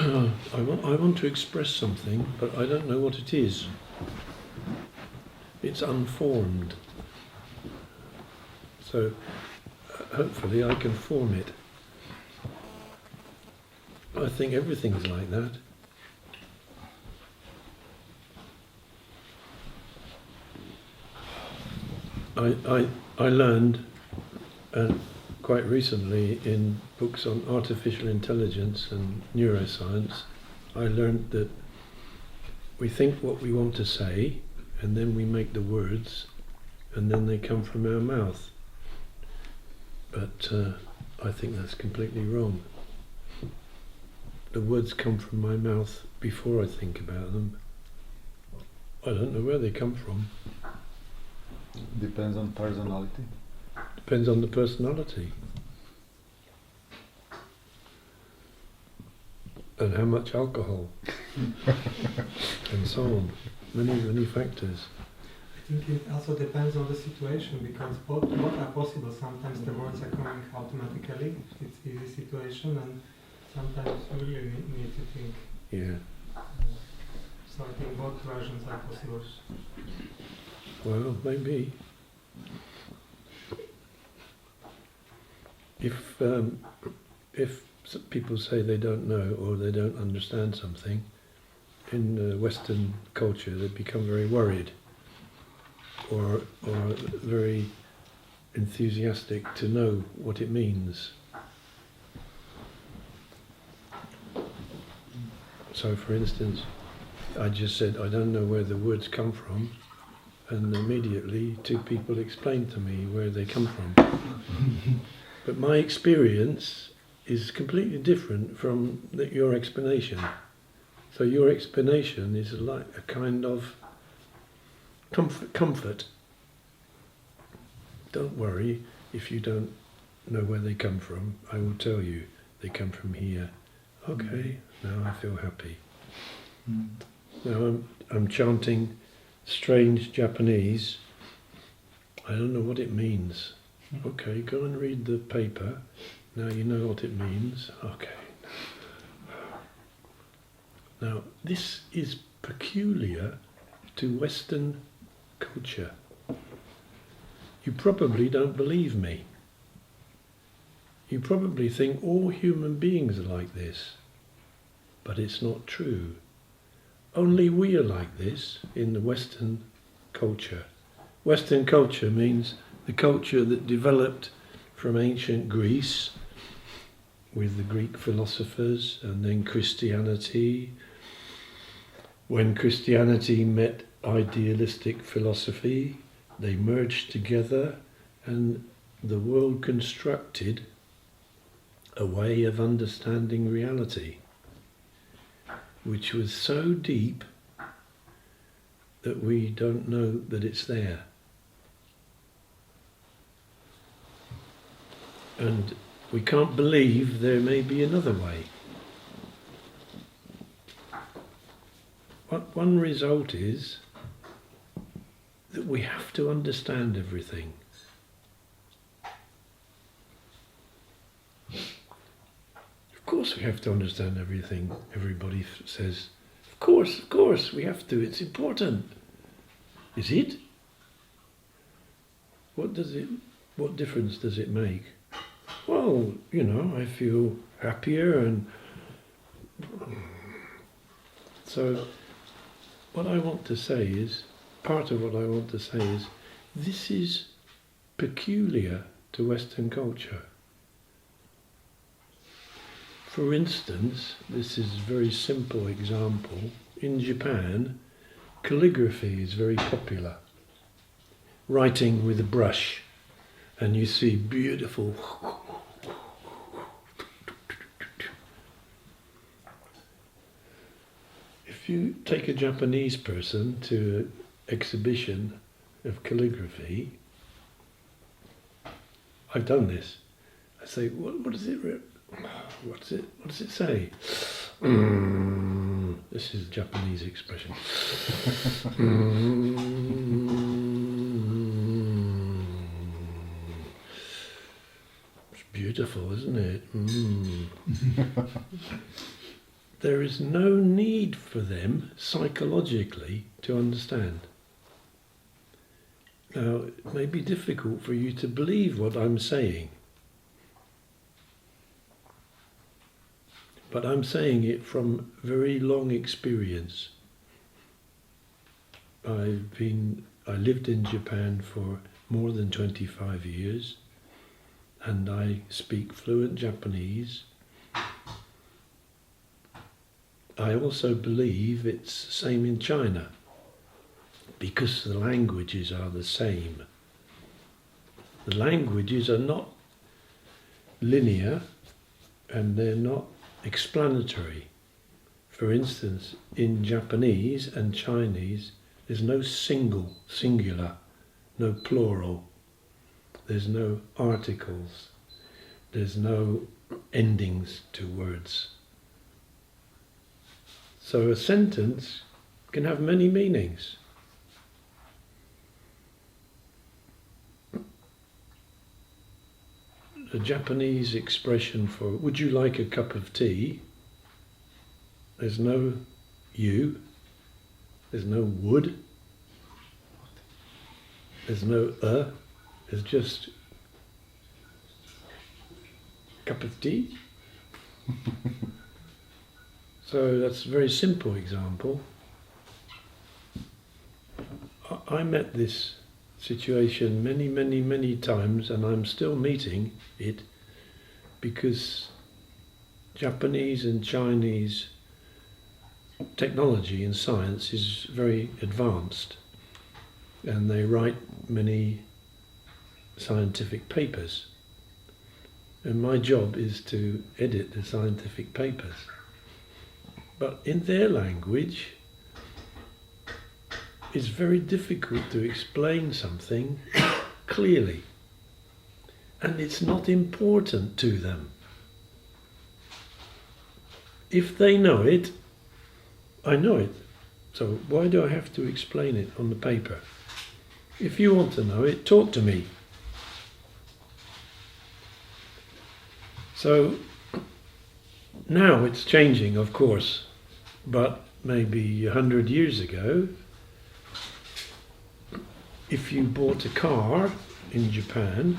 I want to express something, but I don't know what it is. It's unformed. So hopefully I can form it. I think everything's like that. I learned quite recently in books on artificial intelligence and neuroscience, I learned that we think what we want to say, and then we make the words, and then they come from our mouth. But I think that's completely wrong. The words come from my mouth before I think about them. I don't know where they come from. Depends on personality. Depends on the personality. And how much alcohol. And so on. Many factors. I think it also depends on the situation, because both are possible. Sometimes the words are coming automatically, it's easy situation, and sometimes you really need to think. Yeah. So I think both versions are possible. Well, maybe. If people say they don't know or they don't understand something, in Western culture they become very worried or very enthusiastic to know what it means. So for instance, I just said I don't know where the words come from, and immediately two people explained to me where they come from. But my experience is completely different from your explanation. So your explanation is like a kind of comfort. Don't worry if you don't know where they come from. I will tell you they come from here. Okay, now I feel happy. Now I'm chanting strange Japanese. I don't know what it means. Okay, go and read the paper. Now you know what it means. Okay. Now this is peculiar to Western culture. You probably don't believe me. You probably think all human beings are like this. But it's not true. Only we are like this in the Western culture. Western culture means the culture that developed from ancient Greece with the Greek philosophers, and then Christianity. When Christianity met idealistic philosophy, they merged together and the world constructed a way of understanding reality, which was so deep that we don't know that it's there. And we can't believe there may be another way. One result is that we have to understand everything. Of course we have to understand everything. Everybody says, of course, we have to, it's important. Is it? What difference does it make? Well, I feel happier, and so what I want to say is, part of what I want to say is, this is peculiar to Western culture. For instance, this is a very simple example. In Japan, calligraphy is very popular. Writing with a brush, and you see beautiful. If you take a Japanese person to an exhibition of calligraphy, I've done this. I say, what does it say? This is a Japanese expression. It's beautiful, isn't it? there is no need for them psychologically to understand. Now, it may be difficult for you to believe what I'm saying, but I'm saying it from very long experience. I lived in Japan for more than 25 years, and I speak fluent Japanese. I also believe it's the same in China, because the languages are the same. The languages are not linear, and they're not explanatory. For instance, in Japanese and Chinese, there's no singular, no plural, there's no articles, there's no endings to words. So a sentence can have many meanings. The Japanese expression for "would you like a cup of tea?" There's no you, there's no would, there's no there's just cup of tea. So that's a very simple example. I met this situation many times, and I'm still meeting it, because Japanese and Chinese technology and science is very advanced, and they write many scientific papers, and my job is to edit the scientific papers. But in their language, it's very difficult to explain something clearly, and it's not important to them. If they know it, I know it, so why do I have to explain it on the paper? If you want to know it, talk to me. So now it's changing, of course, but maybe 100 years ago, if you bought a car in Japan,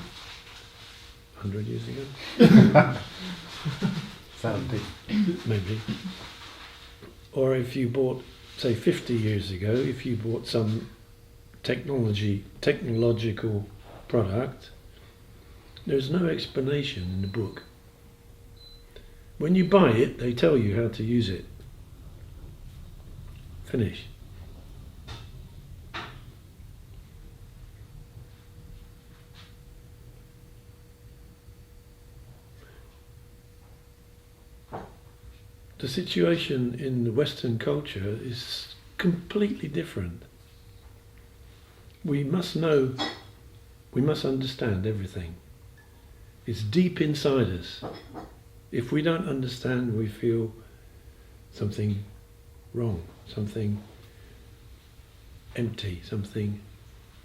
100 years ago? 70. Maybe. Or if you bought, say 50 years ago, if you bought some technological product, there's no explanation in the book. When you buy it, they tell you how to use it. Finish. The situation in the Western culture is completely different. We must know, we must understand everything. It's deep inside us. If we don't understand, we feel something wrong, something empty, something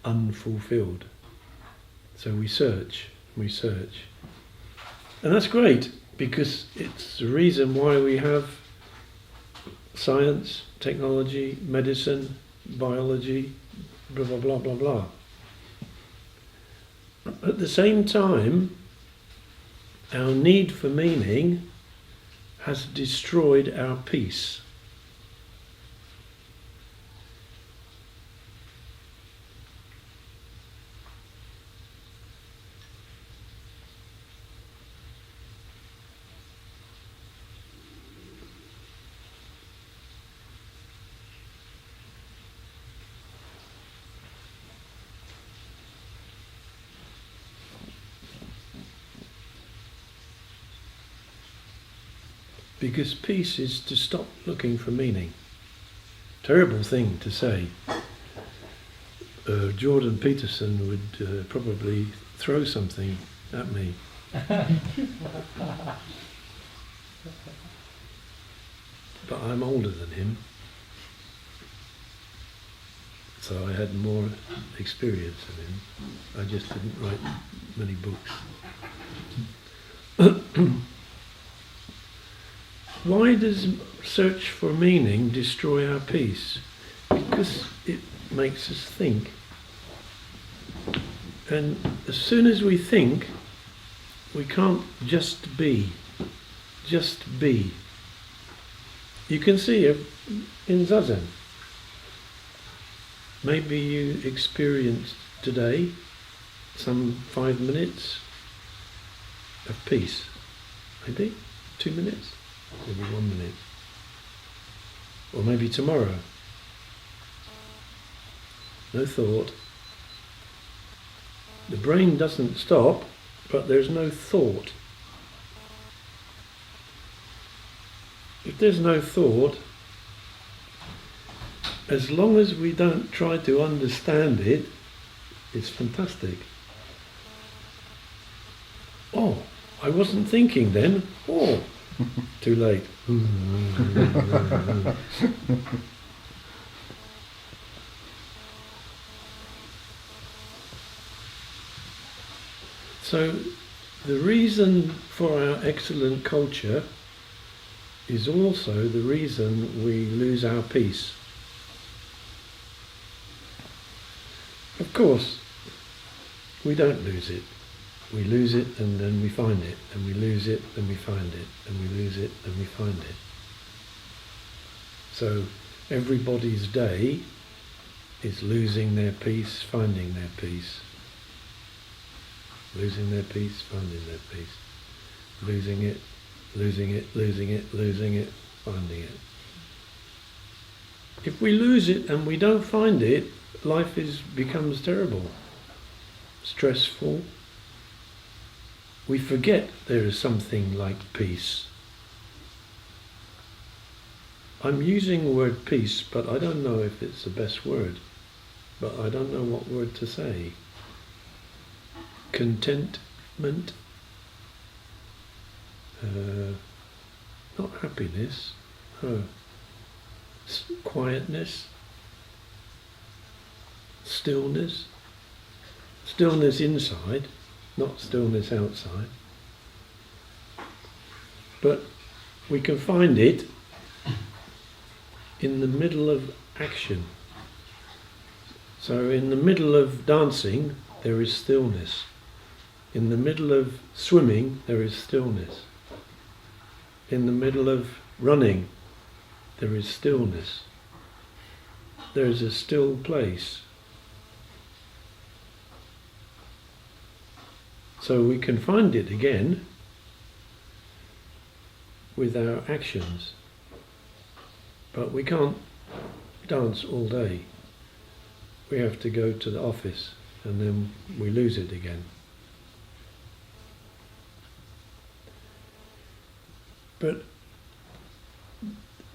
unfulfilled. So we search. And that's great, because it's the reason why we have science, technology, medicine, biology, blah, blah, blah, blah, blah. At the same time, our need for meaning has destroyed our peace. Because peace is to stop looking for meaning. Terrible thing to say. Jordan Peterson would probably throw something at me. But I'm older than him, so I had more experience than him. I just didn't write many books. Why does search for meaning destroy our peace? Because it makes us think. And as soon as we think, we can't just be. Just be. You can see it in Zazen. Maybe you experienced today some 5 minutes of peace. Maybe 2 minutes, maybe 1 minute. Or maybe tomorrow. No thought. The brain doesn't stop, but there's no thought. If there's no thought, as long as we don't try to understand it, it's fantastic. Oh, I wasn't thinking then. Oh, too late. So, the reason for our excellent culture is also the reason we lose our peace. Of course, we don't lose it. We lose it and then we find it, and we lose it and we find it, and we lose it and we find it. So everybody's day is losing their peace, finding their peace. Losing their peace, finding their peace. Losing it, losing it, losing it, losing it, finding it. If we lose it and we don't find it, life becomes terrible, stressful. We forget there is something like peace. I'm using the word peace, but I don't know if it's the best word. But I don't know what word to say. Contentment. Not happiness. Oh. Quietness. Stillness. Stillness inside, not stillness outside. But we can find it in the middle of action. So in the middle of dancing, there is stillness. In the middle of swimming, there is stillness. In the middle of running, there is stillness. There is a still place. So we can find it again with our actions. But we can't dance all day. We have to go to the office and then we lose it again. But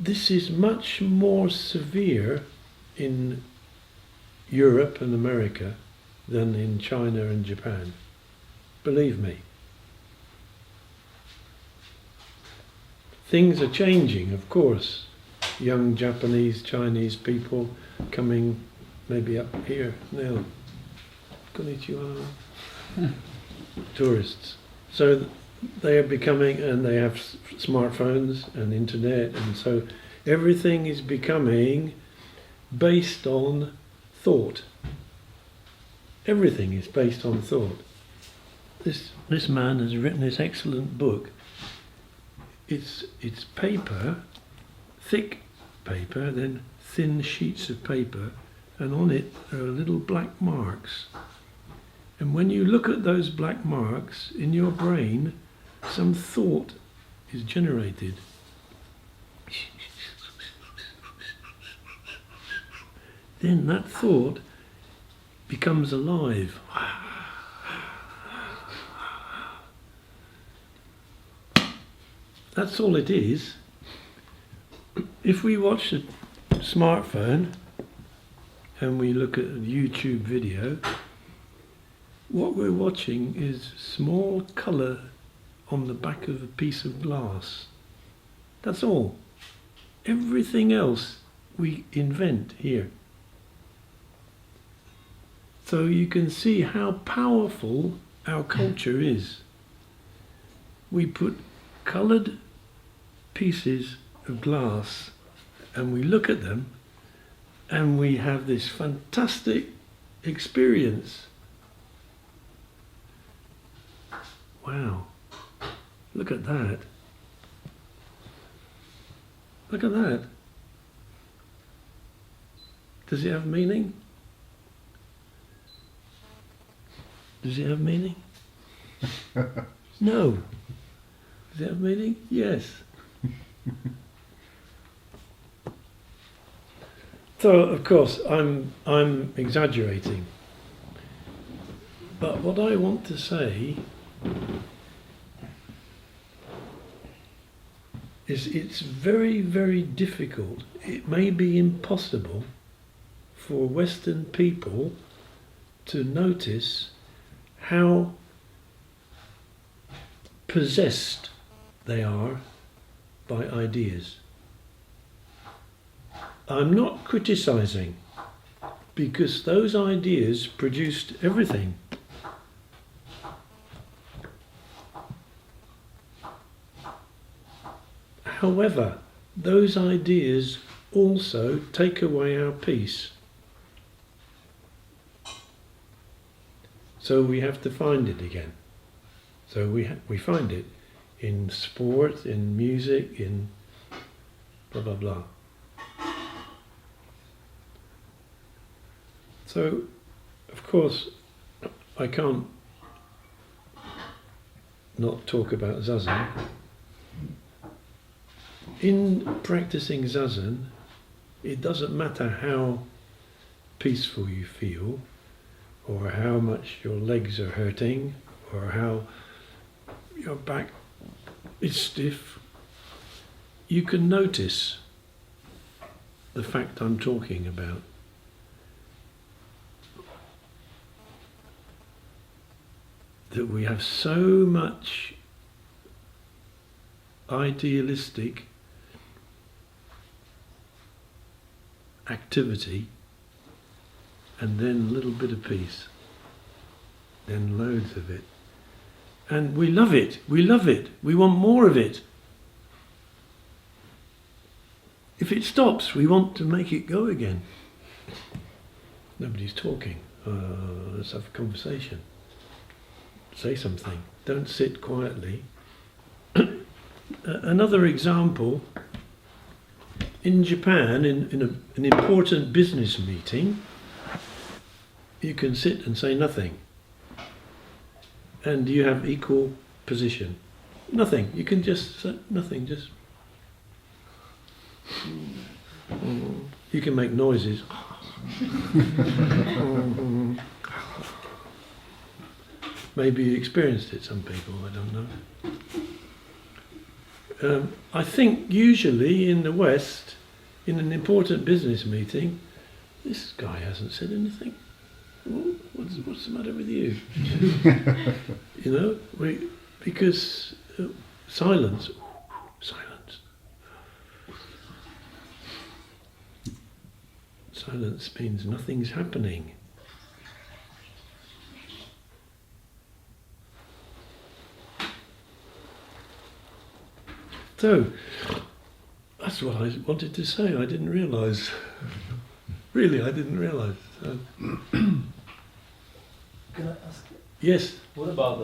this is much more severe in Europe and America than in China and Japan. Believe me. Things are changing, of course. Young Japanese, Chinese people coming maybe up here now. Konnichiwa. Tourists. So they are becoming, and they have smartphones and internet, and so everything is becoming based on thought. Everything is based on thought. This man has written this excellent book. It's paper, thick paper, then thin sheets of paper, and on it there are little black marks. And when you look at those black marks, in your brain, some thought is generated. Then that thought becomes alive. That's all it is. If we watch a smartphone and we look at a YouTube video, what we're watching is small colour on the back of a piece of glass. That's all. Everything else we invent here. So you can see how powerful our culture is. We put coloured pieces of glass and we look at them and we have this fantastic experience. Wow, look at that. Look at that. Does it have meaning? Does it have meaning? No. Does it have meaning? Yes. So, of course, I'm exaggerating. But what I want to say is it's very, very difficult. It may be impossible for Western people to notice how possessed they are by ideas. I'm not criticizing, because those ideas produced everything. However, those ideas also take away our peace. So we have to find it again. So we find it in sport, in music, in blah blah blah. So, of course, I can't not talk about Zazen. In practicing Zazen, it doesn't matter how peaceful you feel, or how much your legs are hurting, or how your back is stiff. You can notice the fact I'm talking about. That we have so much idealistic activity and then a little bit of peace, then loads of it. And we love it, we want more of it. If it stops, we want to make it go again. Nobody's talking, let's have a conversation. Say something, don't sit quietly. Another example, in Japan, in an important business meeting, you can sit and say nothing. And you have equal position. Nothing, you can just say nothing, just... You can make noises. Maybe you experienced it, some people, I don't know. I think usually in the West, in an important business meeting, this guy hasn't said anything. Well, what's the matter with you? You know, because silence. Silence means nothing's happening. So, that's what I wanted to say. I didn't realise. Really, I didn't realise. So. Can I ask? Yes. What about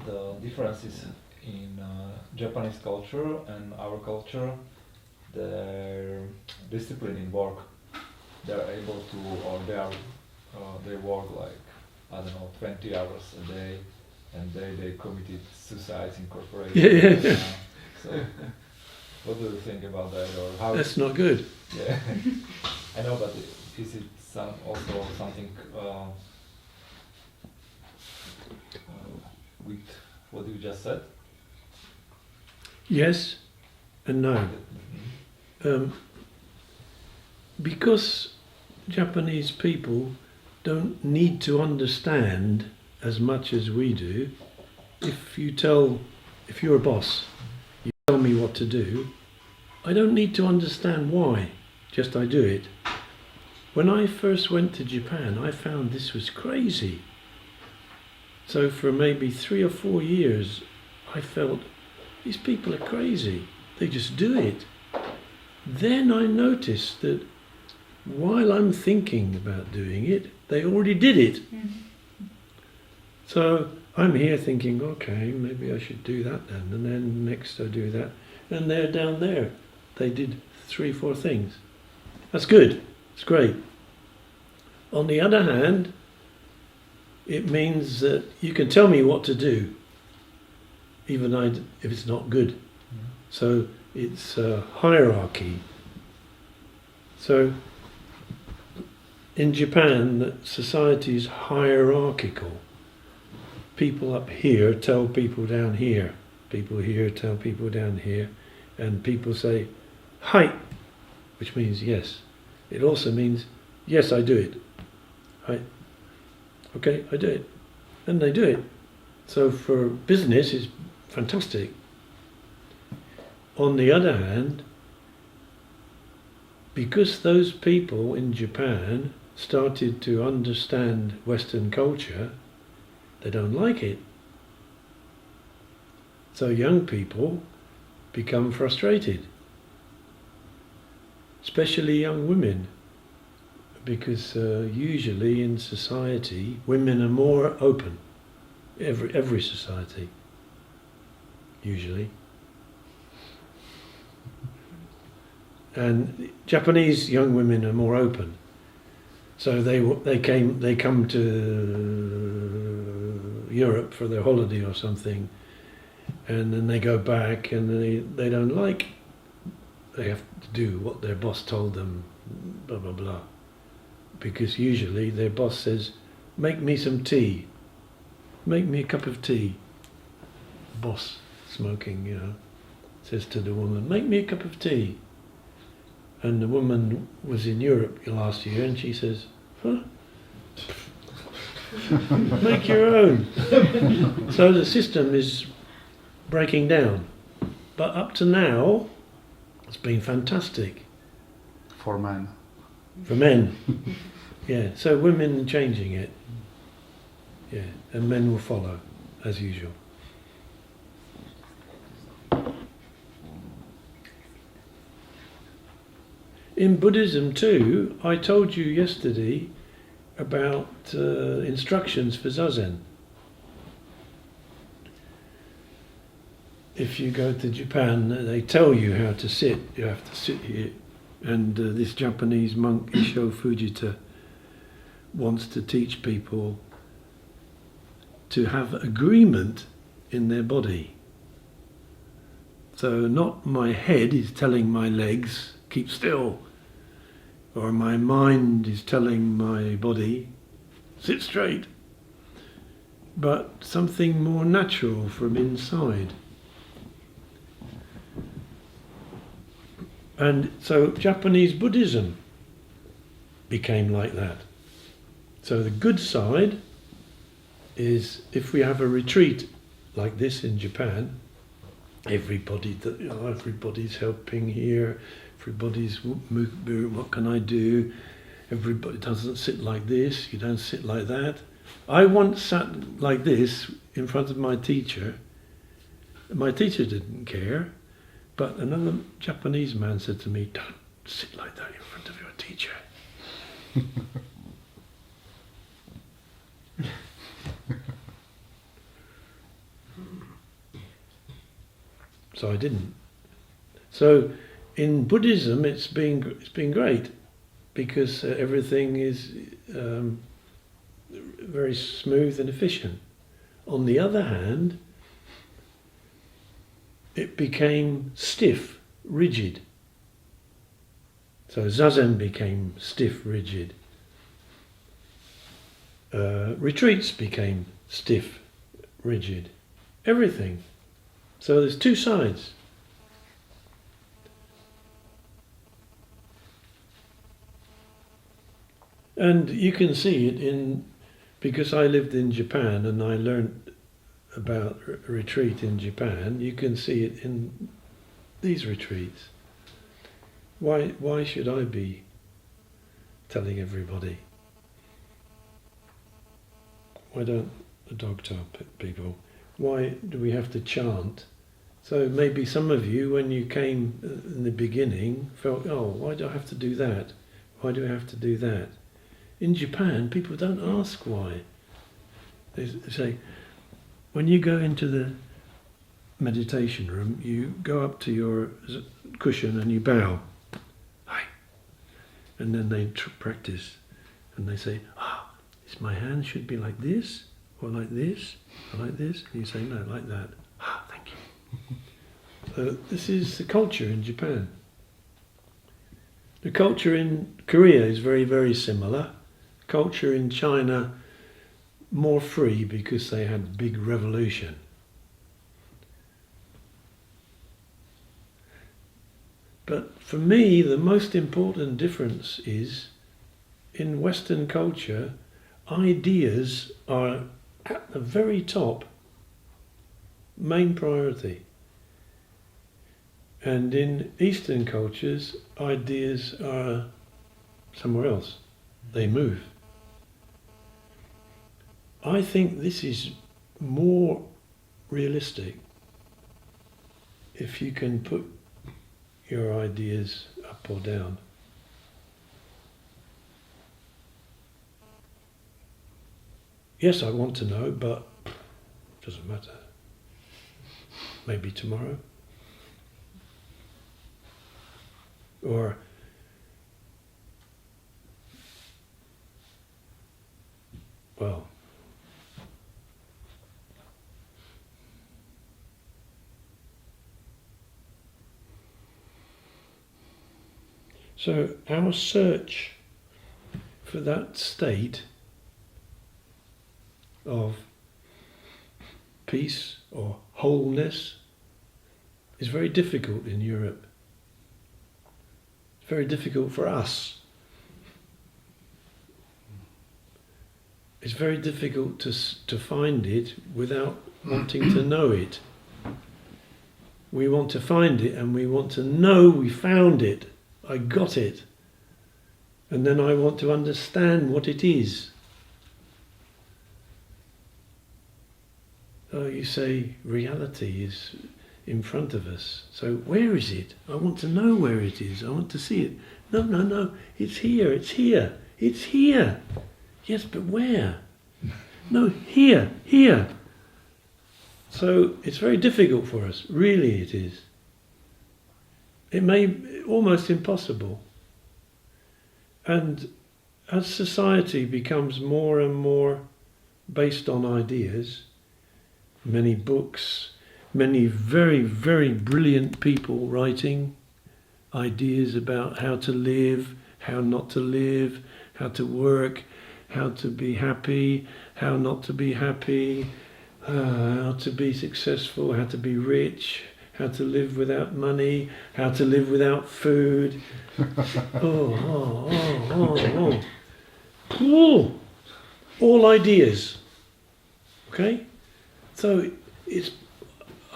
the differences in Japanese culture and our culture? Their discipline in work. They're able to, or they work like, I don't know, 20 hours a day. And they committed suicides in corporations. Yeah. So, what do you think about that, or how? That's not good. Yeah, I know, but is it also something with what you just said? Yes and no. Because Japanese people don't need to understand as much as we do. If you're a boss, you tell me what to do, I don't need to understand why, just I do it. When I first went to Japan, I found this was crazy. So for maybe 3 or 4 years, I felt these people are crazy. They just do it. Then I noticed that while I'm thinking about doing it, they already did it. So I'm here thinking, okay, maybe I should do that then, and then next I do that, and they're down there. They did 3, 4 things. That's good. It's great. On the other hand, it means that you can tell me what to do, even if it's not good. So it's a hierarchy. So in Japan, society is hierarchical. People up here tell people down here. People here tell people down here. And people say, "Hai," which means yes. It also means, yes, I do it. Hai. Okay, I do it. And they do it. So for business, it's fantastic. On the other hand, because those people in Japan started to understand Western culture, they don't like it. So young people become frustrated, especially young women, because usually in society women are more open. Every society, usually. And Japanese young women are more open, so they come to Europe for their holiday or something, and then they go back and they don't like. They have to do what their boss told them, blah blah blah, because usually their boss says, "Make me some tea, make me a cup of tea." Boss smoking, says to the woman, "Make me a cup of tea." And the woman was in Europe last year, and she says, "Huh? Make your own." So the system is breaking down. But up to now, it's been fantastic. For men. For men. Yeah, so women are changing it. Yeah, and men will follow, as usual. In Buddhism too, I told you yesterday about instructions for Zazen. If you go to Japan, they tell you how to sit. You have to sit here. And this Japanese monk, Isho Fujita, wants to teach people to have agreement in their body. So not my head is telling my legs, keep still, or my mind is telling my body, sit straight, but something more natural from inside. And so Japanese Buddhism became like that. So the good side is, if we have a retreat like this in Japan, everybody's helping here, everybody's what can I do? Everybody doesn't sit like this, you don't sit like that. I once sat like this in front of my teacher. My teacher didn't care, but another Japanese man said to me, "Don't sit like that in front of your teacher." So I didn't. So in Buddhism, it's been great, because everything is very smooth and efficient. On the other hand, it became stiff, rigid. So Zazen became stiff, rigid. Retreats became stiff, rigid. Everything. So there's two sides. And you can see it because I lived in Japan and I learned about retreat in Japan, you can see it in these retreats. Why should I be telling everybody? Why don't the dog tell people? Why do we have to chant So maybe some of you, when you came in the beginning, felt, oh, why do I have to do that? Why do I have to do that? In Japan, people don't ask why. They say, when you go into the meditation room, you go up to your cushion and you bow. Hi. And then they practice. And they say, my hand should be like this, or like this, or like this. And you say, no, like that. Thank you. This is the culture in Japan. The culture in Korea is very, very similar. Culture in China, more free because they had a big revolution. But for me, the most important difference is, in Western culture, ideas are at the very top, main priority. And in Eastern cultures, ideas are somewhere else. They move. I think this is more realistic if you can put your ideas up or down. Yes, I want to know, but it doesn't matter. Maybe tomorrow. Or well, so our search for that state of peace or wholeness is very difficult in Europe. It's very difficult for us. It's very difficult to find it without wanting to know it. We want to find it and we want to know we found it. I got it. And then I want to understand what it is. Oh, you say reality is in front of us. So where is it? I want to know where it is. I want to see it. No. It's here. It's here. It's here. Yes, but where? No, here. So it's very difficult for us. Really it is. It may be almost impossible. And as society becomes more and more based on ideas, many books, many very, very brilliant people writing ideas about how to live, how not to live, how to work, how to be happy, how not to be happy, how to be successful, how to be rich, how to live without money, how to live without food. All ideas. Okay? So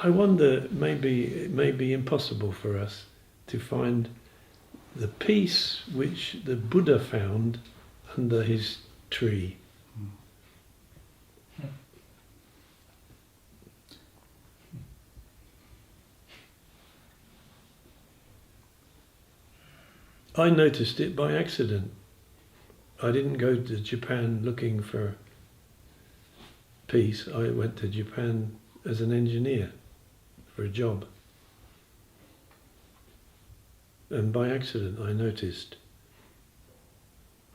I wonder, maybe it may be impossible for us to find the peace which the Buddha found under his tree. I noticed it by accident. I didn't go to Japan looking for peace. I went to Japan as an engineer for a job. And by accident I noticed,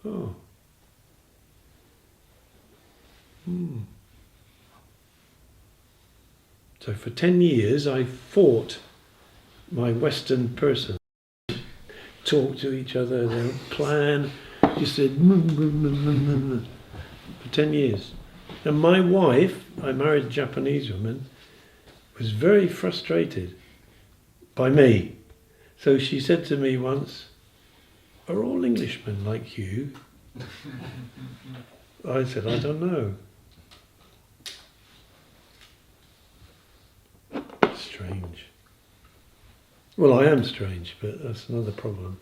So for 10 years I fought my Western person. Talk to each other, they don't plan, just said for 10 years. And my wife, I married a Japanese woman, was very frustrated by me. So she said to me once, "Are all Englishmen like you?" I said, "I don't know." Strange. Well, I am strange, but that's another problem.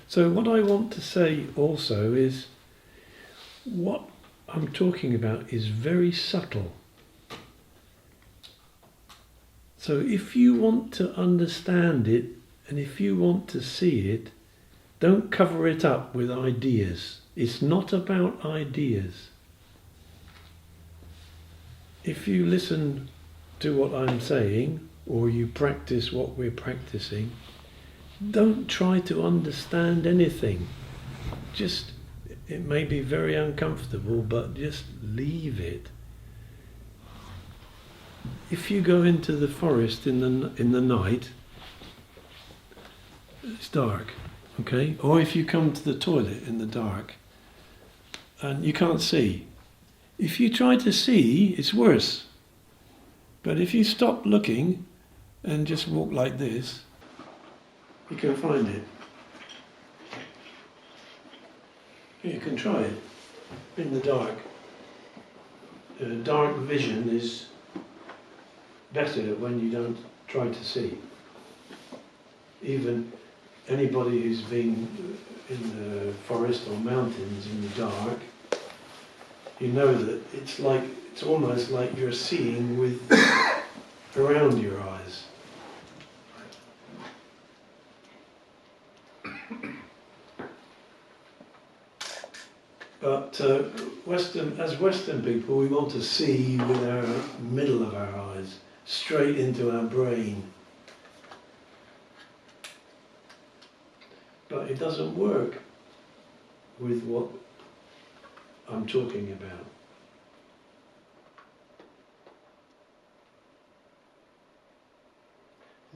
So what I want to say also is, what I'm talking about is very subtle. So if you want to understand it, and if you want to see it, don't cover it up with ideas. It's not about ideas. If you listen to what I'm saying, or you practice what we're practicing, don't try to understand anything. Just, it may be very uncomfortable, but just leave it. If you go into the forest in the night, it's dark, okay? Or if you come to the toilet in the dark and you can't see, if you try to see, it's worse. But if you stop looking and just walk like this, you can find it. You can try it in the dark. Dark vision is better when you don't try to see. Even anybody who's been in the forest or mountains in the dark, you know that it's almost like you're seeing with around your eyes. But as Western people, we want to see with our middle of our eyes, straight into our brain. But it doesn't work with what I'm talking about.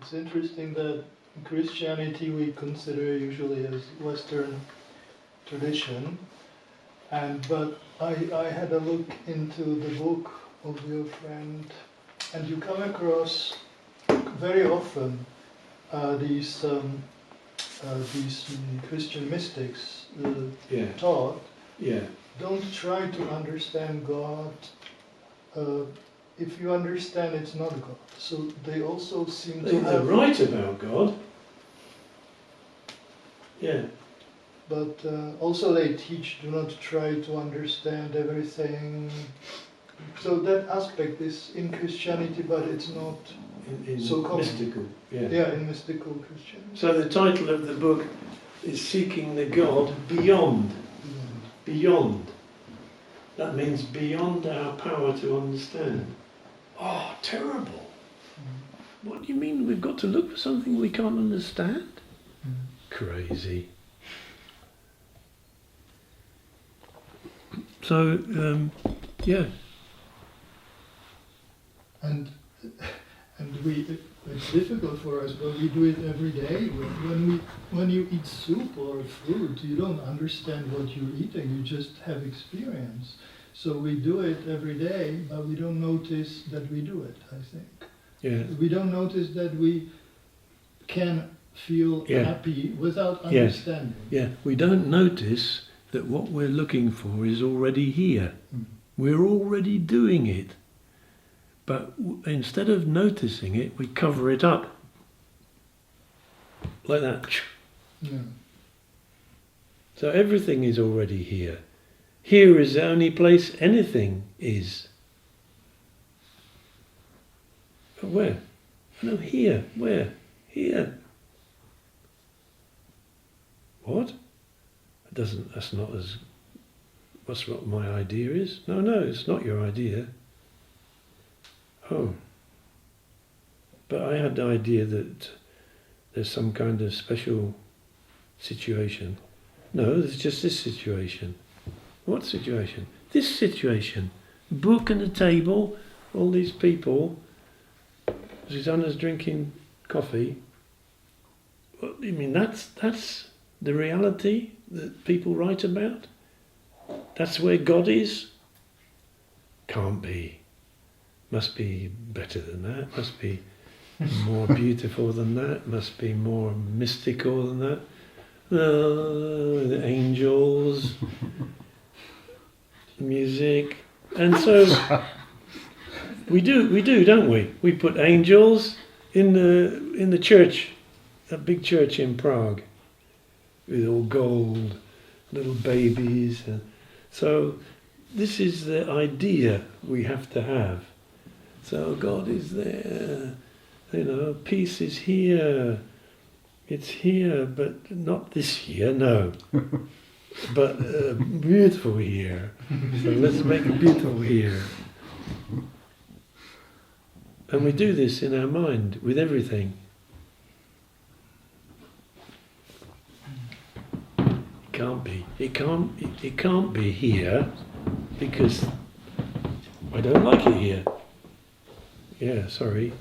It's interesting that Christianity we consider usually as Western tradition, but I had a look into the book of your friend, and you come across very often these Christian mystics taught. Yeah. Don't try to understand God. If you understand, it's not God. So they also seem to They're have right about God. Yeah. But also they teach, do not try to understand everything. So that aspect is in Christianity, but it's not In so common. mystical. Yeah. Yeah, in mystical Christianity. So the title of the book is Seeking the God Beyond. Beyond. That means beyond our power to understand. Oh, terrible. What do you mean we've got to look for something we can't understand? Crazy. So, yeah. And it's difficult for us, but we do it every day. When you eat soup or fruit, you don't understand what you're eating. You just have experience. So we do it every day, but we don't notice that we do it, I think. Yeah. We don't notice that we can feel happy without understanding. Yeah, we don't notice that what we're looking for is already here. We're already doing it. But instead of noticing it, we cover it up. Like that. Yeah. So everything is already here. Here is the only place anything is. But where? No, here. Where? Here. What? That's not as... That's what my idea is? No, it's not your idea. Oh. But I had the idea that there's some kind of special situation. No, there's just this situation. What situation? This situation. Book and a table, all these people. Susanna's drinking coffee. What do you mean? That's the reality that people write about? That's where God is? Can't be. Must be better than that. Must be more beautiful than that. Must be more mystical than that. The angels, music, and so we do, don't we? We put angels in the church, a big church in Prague, with all gold, little babies. So this is the idea we have to have. So God is there, peace is here. It's here, but not this here, no. But beautiful here. So let's make it beautiful here. And we do this in our mind with everything. It can't be here because I don't like it here. Yeah, sorry.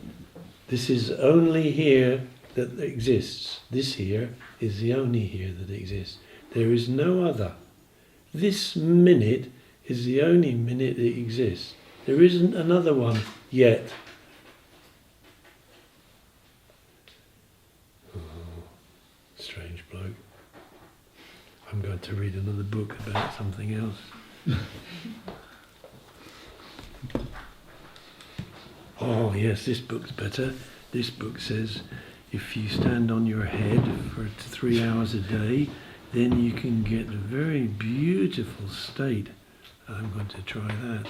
This is only here that exists. This here is the only here that exists. There is no other. This minute is the only minute that exists. There isn't another one yet. Oh, strange bloke. I'm going to read another book about something else. Oh yes, this book's better. This book says if you stand on your head for 3 hours a day, then you can get a very beautiful state. I'm going to try that.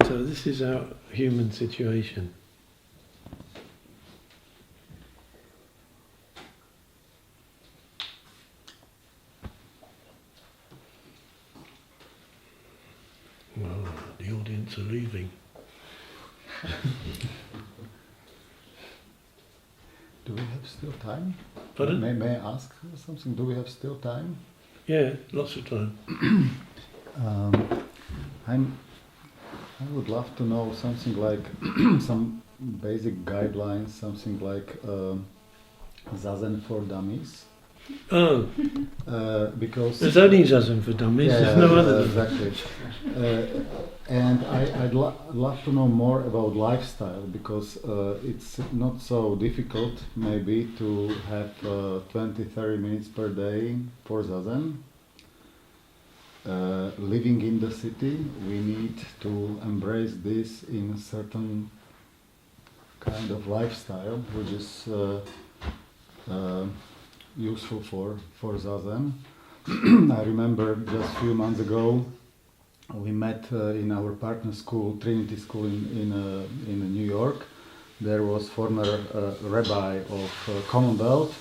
So this is our human situation. Well, the audience are leaving. Do we have still time? Pardon? May I ask something? Do we have still time? Yeah, lots of time. I would love to know something like some basic guidelines, something like Zazen for Dummies. Oh, Because there's only Zazen for Dummies, there's no other. Exactly. And I'd love to know more about lifestyle because it's not so difficult maybe to have 20-30 minutes per day for Zazen. Living in the city, we need to embrace this in a certain kind of lifestyle, which is useful for Zazen. I remember just a few months ago we met in our partner school, Trinity School in New York. There was former rabbi of Commonwealth,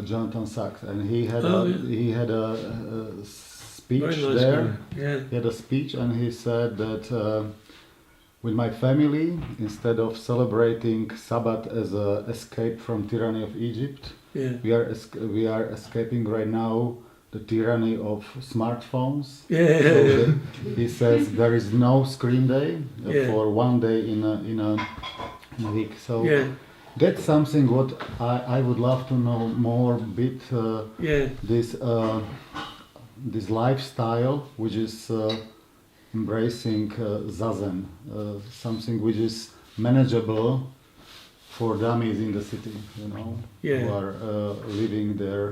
Jonathan Sachs, and he had a speech Very nice there. guy. Yeah. He had a speech and he said that with my family, instead of celebrating Sabbath as an escape from tyranny of Egypt, Yeah. we are escaping right now the tyranny of smartphones. Yeah. So he saes there is no screen day Yeah. for 1 day in a week. So Yeah. that's something what I would love to know more bit. Yeah. This lifestyle which is embracing Zazen, something which is manageable for dummies in the city, Yeah. who are living their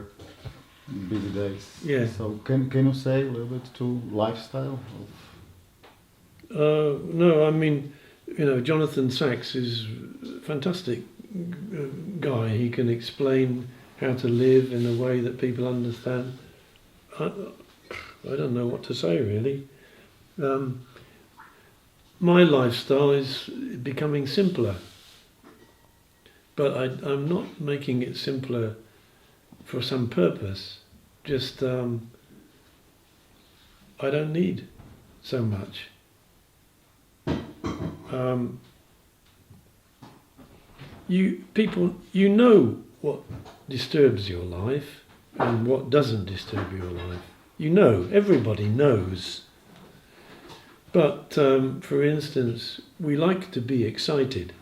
busy days. Yeah. So can you say a little bit to lifestyle? No, I mean, Jonathan Sachs is a fantastic guy. He can explain how to live in a way that people understand. I don't know what to say really. My lifestyle is becoming simpler, but I'm not making it simpler for some purpose. Just I don't need so much. You know what disturbs your life and what doesn't disturb your life. Everybody knows. But for instance, we like to be excited.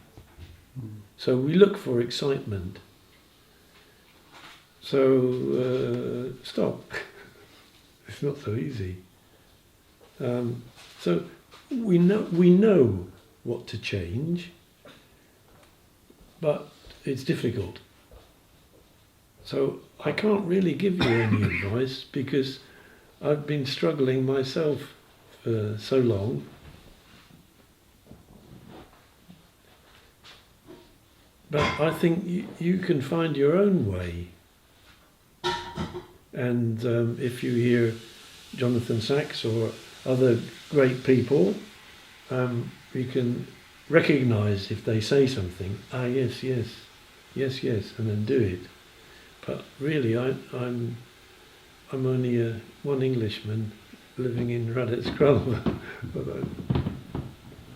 So we look for excitement. So stop. It's not so easy. So we know what to change, but it's difficult. So I can't really give you any advice because I've been struggling myself for so long. But I think you can find your own way. And if you hear Jonathan Sacks or other great people, you can recognise if they say something. Ah, yes, yes, yes, yes, and then do it. But really, I'm only one Englishman living in Radec Králové, but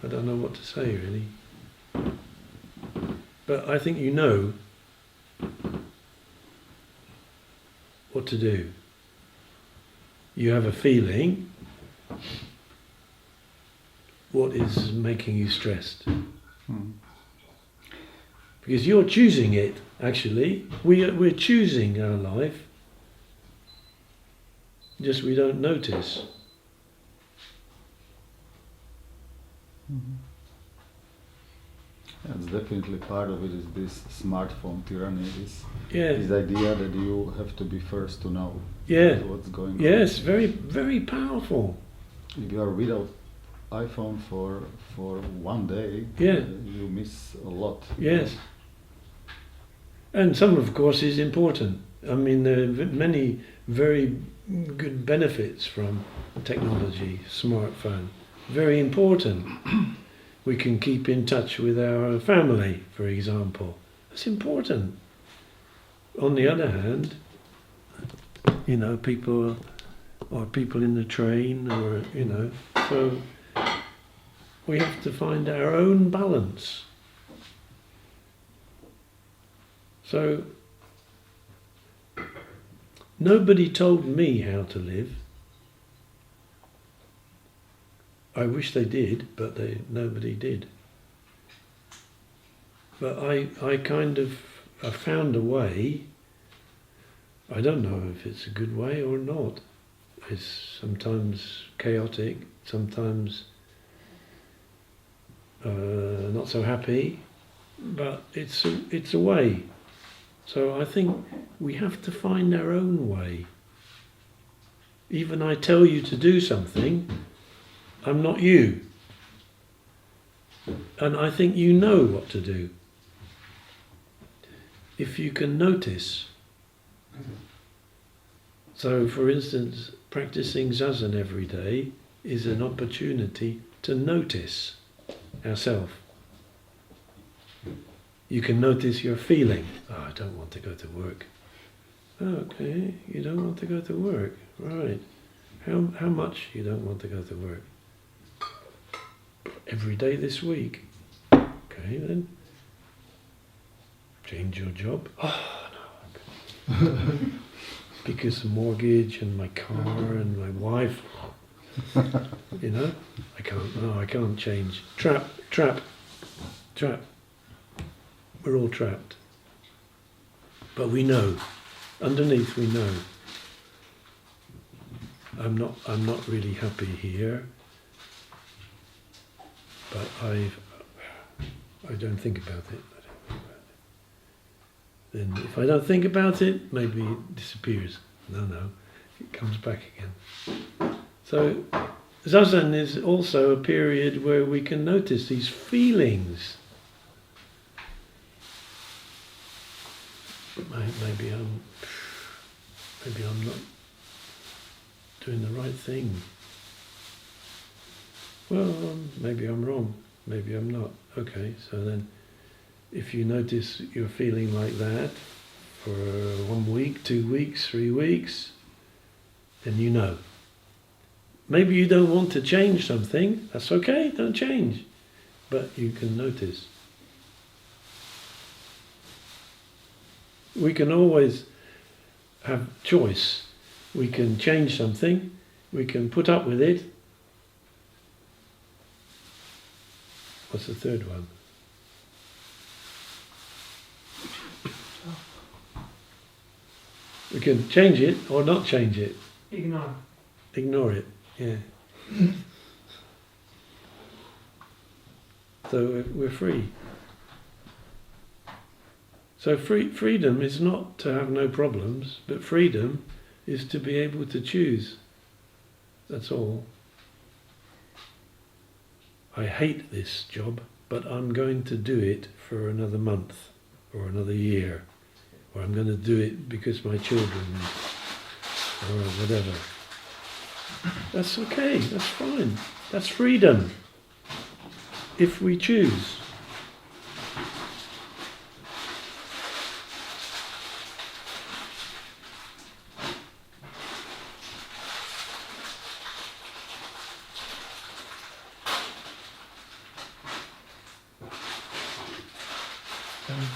I don't know what to say really. But I think you know what to do. You have a feeling. What is making you stressed? Because you're choosing it, actually. We're choosing our life. Just we don't notice. That's definitely part of it is this smartphone tyranny, this Yeah. idea that you have to be first to know Yeah. what's going on. Yes, very, very powerful. If you are without iPhone for one day, Yeah. you miss a lot. Yes. And some, of course, is important. I mean, there are many very good benefits from technology, smartphone. Very important. We can keep in touch with our family, for example. That's important. On the other hand, you know, people in the train or, you know, so we have to find our own balance. So nobody told me how to live. I wish they did, but nobody did. But I kind of found a way. I don't know if it's a good way or not. It's sometimes chaotic, sometimes not so happy, but it's a way. So I think we have to find our own way. Even I tell you to do something, I'm not you. And I think you know what to do. If you can notice. So, for instance, practicing Zazen every day is an opportunity to notice ourselves. You can notice your feeling. Oh, I don't want to go to work. Okay, you don't want to go to work. Right. How much you don't want to go to work? Every day this week. Okay, then. Change your job. Oh, no. Because the mortgage and my car and my wife. You know? I can't change. Trap. We're all trapped. But we know. Underneath we know. I'm not really happy here. But I don't think about it. Then if I don't think about it, maybe it disappears. No, it comes back again. So Zazen is also a period where we can notice these feelings. Maybe I'm not doing the right thing. Well, maybe I'm wrong. Maybe I'm not. Okay, so then if you notice you're feeling like that for 1 week, 2 weeks, 3 weeks, then you know. Maybe you don't want to change something. That's okay, don't change. But you can notice. We can always have choice. We can change something. We can put up with it. What's the third one? We can change it or not change it. Ignore it, yeah. So we're free. So freedom is not to have no problems, but freedom is to be able to choose. That's all. I hate this job, but I'm going to do it for another month or another year, or I'm going to do it because my children, or whatever. That's okay, that's fine. That's freedom, if we choose. And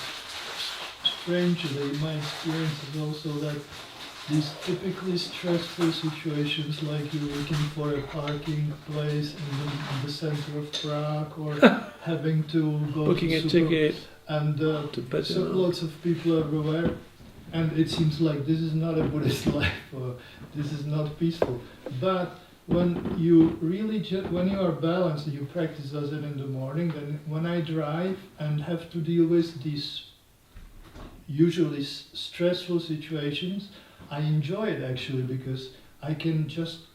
strangely, my experience is also that these typically stressful situations, like you're looking for a parking place in the center of Prague, or having to go Booking to a ticket and to so Bednar. lots of people are aware, and it seems like this is not a Buddhist life, or this is not peaceful. But when you really when you are balanced and you practice zazen in the morning, then when I drive and have to deal with these usually stressful situations, I enjoy it actually, because I can just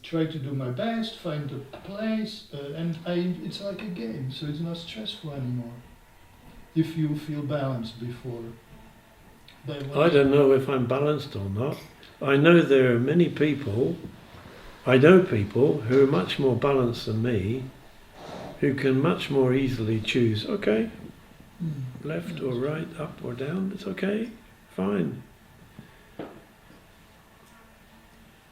try to do my best, find a place, and it's like a game, so it's not stressful anymore. If you feel balanced before. I don't know if I'm balanced or not. I know there are many people, I know people who are much more balanced than me, who can much more easily choose, okay, left or right, up or down, it's okay, fine.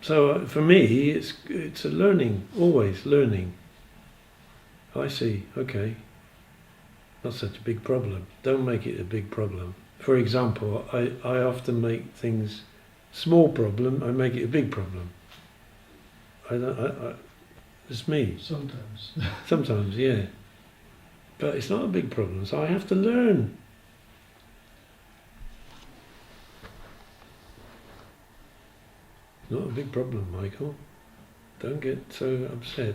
So for me, it's a learning, always learning. I see, okay, not such a big problem. Don't make it a big problem. For example, I often make things small problem, I make it a big problem. It's me. Sometimes. Sometimes, yeah. But it's not a big problem, so I have to learn. Not a big problem, Michael. Don't get so upset.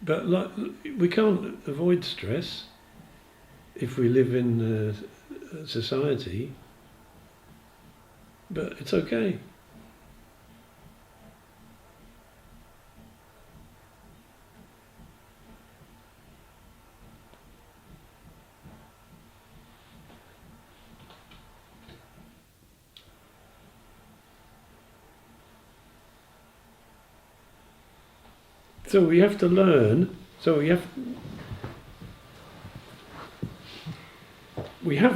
But like, we can't avoid stress if we live in society. But it's okay. So we have to learn. So we have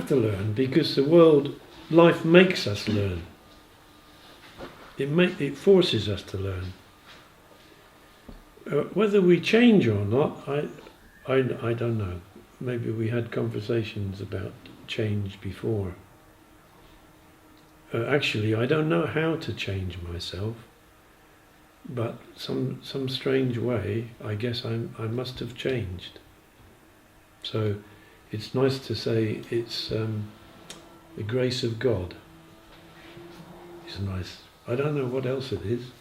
to learn, because the world, life makes us learn. It forces us to learn. Whether we change or not, I don't know. Maybe we had conversations about change before. Actually, I don't know how to change myself. But some strange way, I guess I must have changed. So it's nice to say it's the grace of God. It's nice. I don't know what else it is.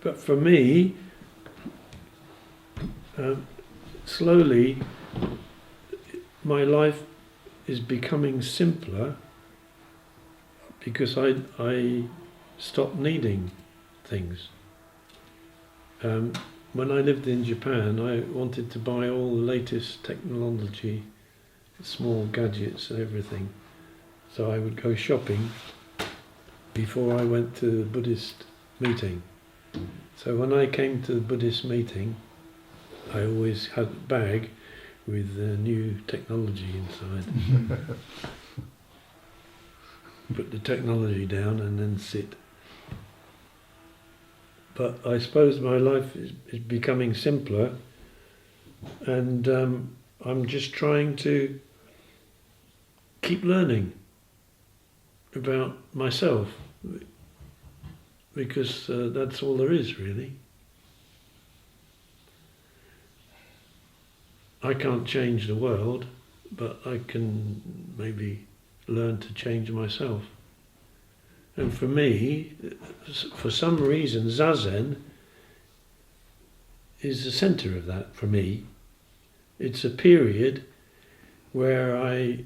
But for me, slowly, my life is becoming simpler because I stopped needing things. When I lived in Japan, I wanted to buy all the latest technology, small gadgets and everything. So I would go shopping before I went to the Buddhist meeting. So when I came to the Buddhist meeting, I always had a bag with new technology inside. Put the technology down and then sit. But I suppose my life is becoming simpler, and I'm just trying to keep learning about myself, because that's all there is, really. I can't change the world, but I can maybe learn to change myself. And for me, for some reason, Zazen is the centre of that for me. It's a period where I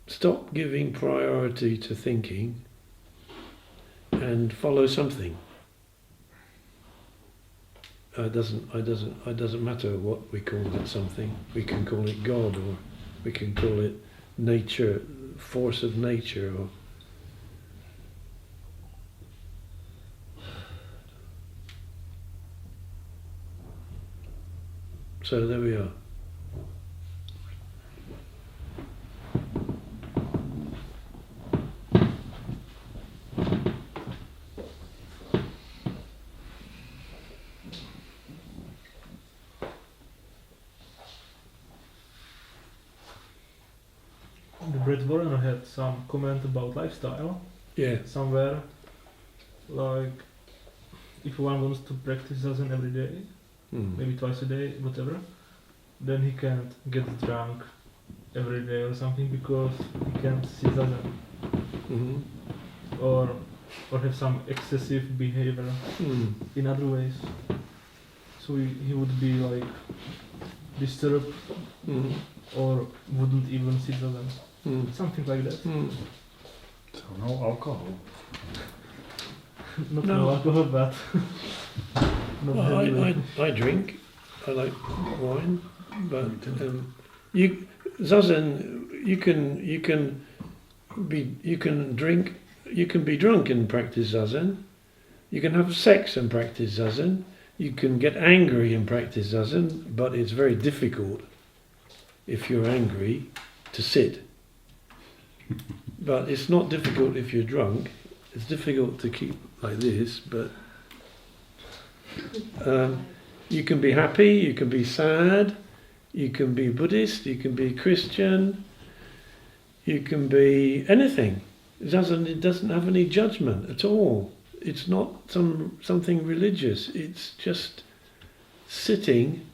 stop giving priority to thinking and follow something. It doesn't matter what we call that something. We can call it God, or we can call it nature, force of nature, or so there we are. The Brett Warren had some comment about lifestyle Yeah. somewhere, like if one wants to practice Zazen every day, Mm. maybe twice a day, whatever, then he can't get drunk every day or something because he can't see Zazen, Mhm. or have some excessive behavior Mm. in other ways. So he would be like disturbed Mm. or wouldn't even see Zazen. Mm. Something like that. Mm. So no alcohol. Not No. no alcohol, but not Well, heavily. I drink. I like wine, but you Zazen, you can drink. You can be drunk and practice Zazen. You can have sex and practice Zazen. You can get angry and practice Zazen, but it's very difficult if you're angry to sit. But it's not difficult if you're drunk. It's difficult to keep like this, but you can be happy, you can be sad, you can be Buddhist, you can be Christian, you can be anything. It doesn't have any judgment at all. It's not something religious. It's just sitting,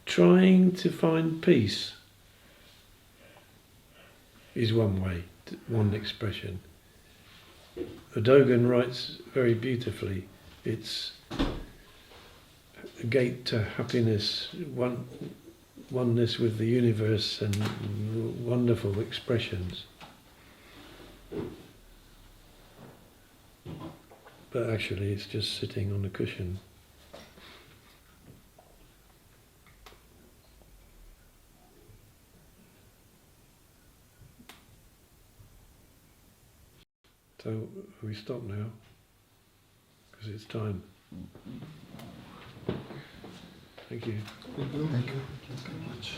trying to find peace. Is one way, one expression. Dogen writes very beautifully. It's a gate to happiness, oneness with the universe, and wonderful expressions. But actually it's just sitting on a cushion. So we stop now, because it's time. Thank you. Thank you very much.